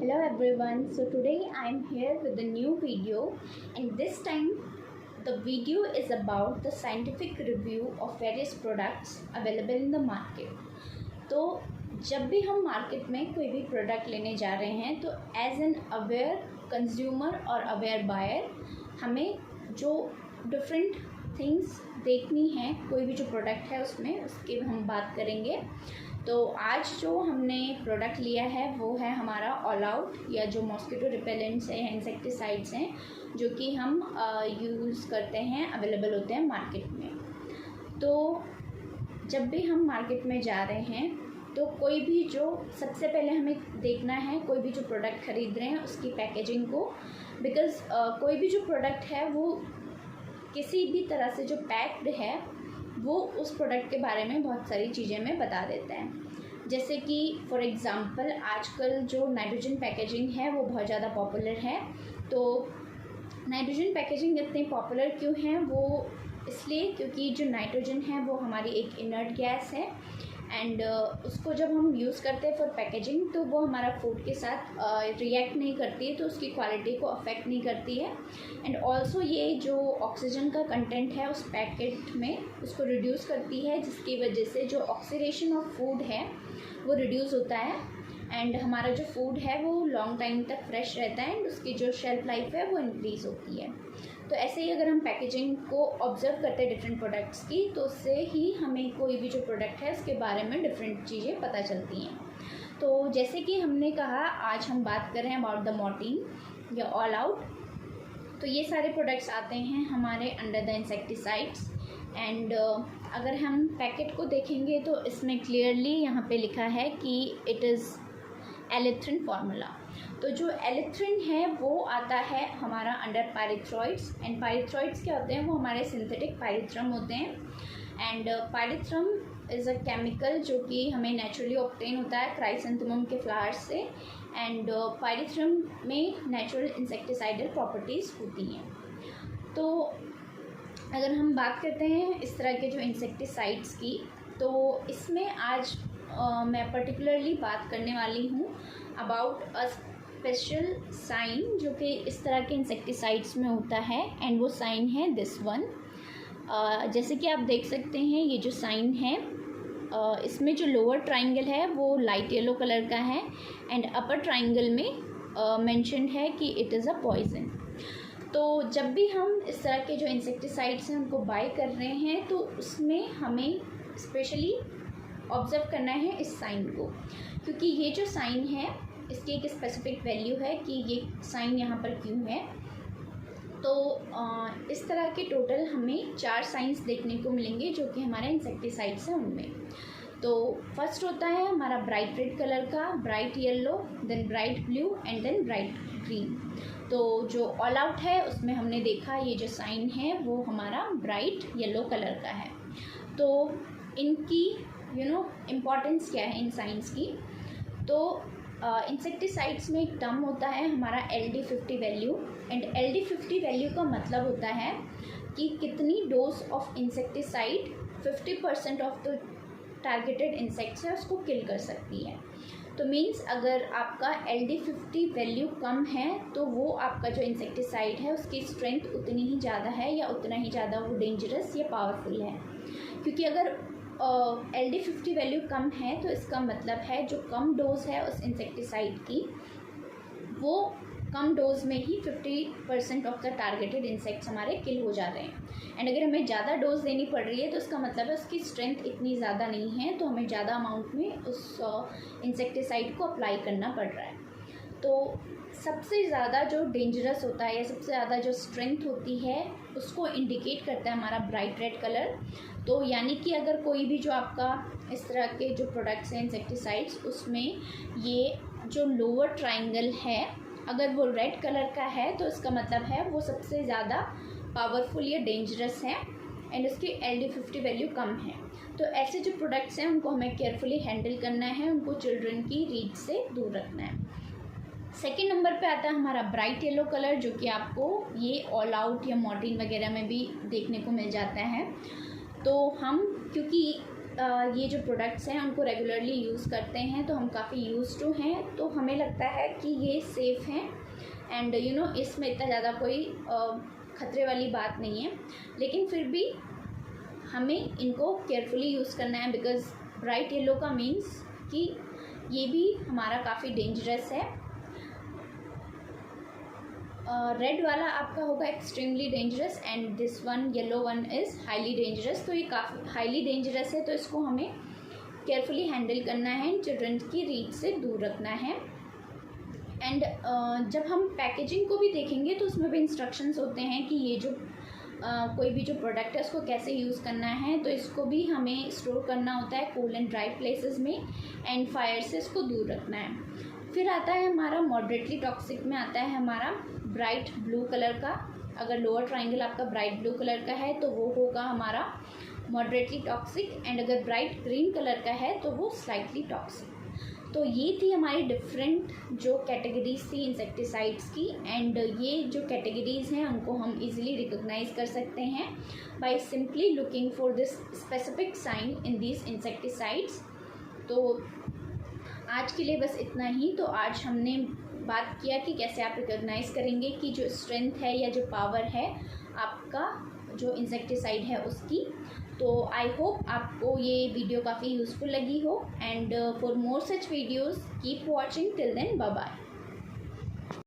Hello everyone, so today I am here with a new video, and this time the video is about the scientific review of various products available in the market. तो जब भी हम market में कोई भी product लेने जा रहे हैं तो एज एन अवेयर कंज्यूमर और अवेयर बायर हमें जो डिफरेंट थिंग्स देखनी है कोई भी जो प्रोडक्ट है उसमें, उसकी हम बात करेंगे। तो आज जो हमने प्रोडक्ट लिया है वो है हमारा ऑल आउट, या जो मॉस्किटो रिपेलेंट्स हैं, इंसेक्टिसाइड्स हैं जो कि हम यूज़ करते हैं, अवेलेबल होते हैं मार्केट में। तो जब भी हम मार्केट में जा रहे हैं तो कोई भी जो सबसे पहले हमें देखना है, कोई भी जो प्रोडक्ट ख़रीद रहे हैं उसकी पैकेजिंग को, बिकॉज़ कोई भी जो प्रोडक्ट है वो किसी भी तरह से जो पैक्ड है वो उस प्रोडक्ट के बारे में बहुत सारी चीज़ें हमें बता देता है। जैसे कि फॉर एग्ज़ाम्पल आजकल जो नाइट्रोजन पैकेजिंग है वो बहुत ज़्यादा पॉपुलर है। तो नाइट्रोजन पैकेजिंग इतनी पॉपुलर क्यों है, वो इसलिए क्योंकि जो नाइट्रोजन है वो हमारी एक इनर्ट गैस है एंड उसको जब हम यूज़ करते हैं फॉर पैकेजिंग तो वो हमारा फूड के साथ रिएक्ट नहीं करती है, तो उसकी क्वालिटी को अफेक्ट नहीं करती है। एंड ऑल्सो ये जो ऑक्सीजन का कंटेंट है उस पैकेट में उसको रिड्यूस करती है, जिसकी वजह से जो ऑक्सीडेशन ऑफ फूड है वो रिड्यूस होता है एंड हमारा जो फूड है वो लॉन्ग टाइम तक फ्रेश रहता है एंड उसकी जो शेल्फ लाइफ है वो इंक्रीज़ होती है। तो ऐसे ही अगर हम पैकेजिंग को ऑब्ज़र्व करते हैं डिफरेंट प्रोडक्ट्स की, तो उससे ही हमें कोई भी जो प्रोडक्ट है उसके बारे में डिफरेंट चीज़ें पता चलती हैं। तो जैसे कि हमने कहा, आज हम बात कर रहे हैं अबाउट द मॉर्टीन या ऑल आउट। तो ये सारे प्रोडक्ट्स आते हैं हमारे अंडर द इंसेक्टिसाइड्स एंड अगर हम पैकेट को देखेंगे तो इसमें क्लियरली यहाँ पे लिखा है कि इट इज़ एलिथ्रिन फार्मूला। तो जो एलिथ्रिन है वो आता है हमारा अंडर पायरिथ्रॉइड्स, एंड पायरिथ्रॉइड्स क्या होते हैं, वो हमारे सिंथेटिक पायरिथ्रम होते हैं। एंड पायरिथ्रम इज़ अ केमिकल जो कि हमें नेचुरली ऑब्टेन होता है क्राइसेंथेमम के फ्लावर्स से, एंड पायरिथ्रम में नेचुरल इंसेक्टिसाइडल प्रॉपर्टीज़ होती हैं। तो अगर हम बात करते हैं इस तरह के जो इंसेक्टिसाइड्स की, तो इसमें आज मैं पर्टिकुलरली बात करने वाली हूँ अबाउट अ स्पेशल साइन जो कि इस तरह के इंसेक्टिसाइड्स में होता है, एंड वो साइन है दिस वन। जैसे कि आप देख सकते हैं ये जो साइन है, इसमें जो लोअर ट्राइंगल है वो लाइट येलो कलर का है एंड अपर ट्राइंगल में मेंशन्ड है कि इट इज़ अ पॉइजन। तो जब भी हम इस तरह के जो इंसेक्टिसाइड्स हैं उनको बाय कर रहे हैं तो उसमें हमें स्पेशली ऑब्ज़र्व करना है इस साइन को, क्योंकि ये जो साइन है इसकी एक स्पेसिफिक वैल्यू है कि ये साइन यहाँ पर क्यों है। तो इस तरह के टोटल हमें 4 साइंस देखने को मिलेंगे जो कि हमारे इंसेक्टिसाइड्स हैं उनमें। तो फर्स्ट होता है हमारा ब्राइट रेड कलर का, bright yellow, then bright blue and then bright green. तो जो ऑल आउट है उसमें हमने देखा ये जो साइन है वो हमारा ब्राइट येलो कलर का है। तो इनकी इम्पॉर्टेंस क्या है इन साइंस की। तो इंसेक्टिसाइड्स में एक टर्म होता है हमारा LD50 value, and LD50 value का मतलब होता है कि कितनी dose of insecticide 50% of the targeted insects है उसको किल कर सकती है। तो मीन्स अगर आपका LD50 वैल्यू कम है तो वो आपका जो इंसेक्टिसाइड है उसकी स्ट्रेंथ उतनी ही ज़्यादा है या उतना ही ज़्यादा वो डेंजरस या पावरफुल है। क्योंकि अगर LD50 वैल्यू कम है तो इसका मतलब है जो कम डोज है उस इंसेक्टिसाइड की वो कम डोज में ही 50% ऑफ द टारगेटेड इंसेक्ट्स हमारे किल हो जा रहे हैं। एंड अगर हमें ज़्यादा डोज देनी पड़ रही है तो इसका मतलब है उसकी स्ट्रेंथ इतनी ज़्यादा नहीं है, तो हमें ज़्यादा अमाउंट में उस इंसेक्टिसाइड को अप्लाई करना पड़ रहा है। तो सबसे ज़्यादा जो डेंजरस होता है या सबसे ज़्यादा जो स्ट्रेंथ होती है उसको इंडिकेट करता है हमारा ब्राइट रेड कलर। तो यानी कि अगर कोई भी जो आपका इस तरह के जो प्रोडक्ट्स हैं इंसेक्टिसाइड्स, उसमें ये जो लोअर ट्राइंगल है अगर वो रेड कलर का है तो इसका मतलब है वो सबसे ज़्यादा पावरफुल या डेंजरस है एंड उसकी LD50 वैल्यू कम है। तो ऐसे जो प्रोडक्ट्स हैं उनको हमें केयरफुली हैंडल करना है, उनको चिल्ड्रन की रीच से दूर रखना है। सेकेंड नंबर पे आता है हमारा ब्राइट येलो कलर, जो कि आपको ये ऑल आउट या मॉर्टीन वगैरह में भी देखने को मिल जाता है। तो हम क्योंकि ये जो प्रोडक्ट्स हैं उनको रेगुलरली यूज़ करते हैं, तो हम काफ़ी यूज़ टू हैं, तो हमें लगता है कि ये सेफ़ हैं एंड इसमें इतना ज़्यादा कोई ख़तरे वाली बात नहीं है। लेकिन फिर भी हमें इनको केयरफुली यूज़ करना है, बिकॉज़ ब्राइट येलो का मीन्स कि ये भी हमारा काफ़ी डेंजरस है। रेड वाला आपका होगा extremely dangerous and this one yellow one is highly dangerous. तो ये काफ़ी हाईली डेंजरस है, तो इसको हमें केयरफुली हैंडल करना है, चिल्ड्रन की रीच से दूर रखना है। एंड जब हम पैकेजिंग को भी देखेंगे तो उसमें भी इंस्ट्रक्शंस होते हैं कि ये जो कोई भी जो प्रोडक्ट है उसको कैसे यूज़ करना है। तो इसको भी हमें स्टोर करना होता है कूल एंड ड्राई प्लेसेस में एंड फायर से इसको दूर रखना है। फिर आता है हमारा मॉडरेटली टॉक्सिक में आता है हमारा ब्राइट ब्लू कलर का। अगर लोअर ट्राइंगल आपका ब्राइट ब्लू कलर का है तो वो होगा हमारा मॉडरेटली टॉक्सिक, एंड अगर ब्राइट ग्रीन कलर का है तो वो स्लाइटली टॉक्सिक। तो ये थी हमारी डिफरेंट जो कैटेगरीज थी इंसेक्टिसाइड्स की, एंड ये जो कैटेगरीज़ हैं उनको हम इजीली रिकॉग्नाइज कर सकते हैं by simply looking for this specific sign in these insecticides. तो आज के लिए बस इतना ही। तो आज हमने बात किया कि कैसे आप रिकॉग्नाइज करेंगे कि जो स्ट्रेंथ है या जो पावर है आपका जो इंसेक्टिसाइड है उसकी। तो आई होप आपको ये वीडियो काफ़ी यूज़फुल लगी हो, and for more such videos keep watching. Till then bye bye.